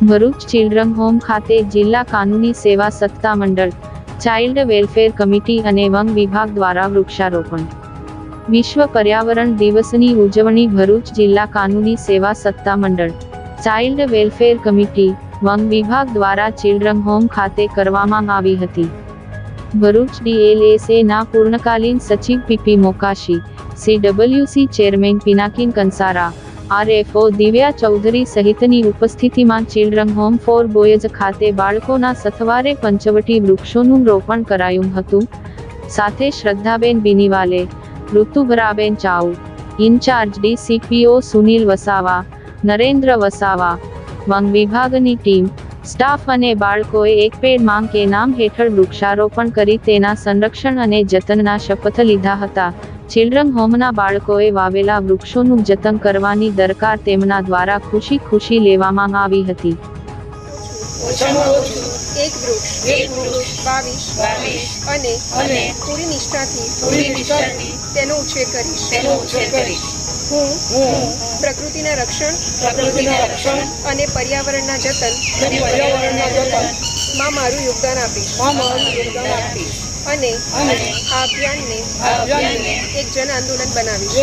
Bharuch children home ખાતે જિલ્લા કાનૂની સેવા સત્તામંડળ, ચાઇલ્ડ વેલફેર કમિટી અને વન વિભાગ દ્વારા વૃક્ષારોપણ. વિશ્વ પર્યાવરણ દિવસની ઉજવણી ભરૂચ જિલ્લા કાનૂની સેવા સત્તામંડળ, ચાઇલ્ડ વેલફેર કમિટી, વન વિભાગ દ્વારા ચિલ્ડ્રન હોમ ખાતે કરવામાં આવી હતી. ભરૂચ DLSA ના પૂર્ણકાલીન સચિવ PP Mokashi, CWC chairman Pinakin Kansara, RFO Divya Chaudhary સહિતની ઉપસ્થિતિમાં ચિલ્ડ્રન હોમ ફોર બોયઝ ખાતે બાળકોના સથવારે પંચવટી વૃક્ષોનું રોપણ કરાયું હતું. સાથે શ્રદ્ધાબેન બિનીવાલે, ઋતુભરાબેન ચાઉ, ઇન્ચાર્જ DCPO સુનિલ વસાવા, નરેન્દ્ર વસાવા, વન વિભાગની ટીમ, સ્ટાફ અને બાળકોએ એક પેડ માંગ કે નામ હેઠળ વૃક્ષારોપણ કરી તેના સંરક્ષણ અને જતનના શપથ લીધા હતા. ચિલ્ડ્રન હોમના બાળકોએ વાવેલા વૃક્ષોનું જતન કરવાની દરકાર તેમના દ્વારા ખુશી લેવામાં આવી હતી. એક વૃક્ષ 22 અને પૂરી નિષ્ઠાથી તેનો ઉછેર કરીશ. હું પ્રકૃતિના રક્ષણ અને પર્યાવરણના જતન માં મારું યોગદાન આપીશ અને આ અભિયાનને એક જન આંદોલન બનાવીશ.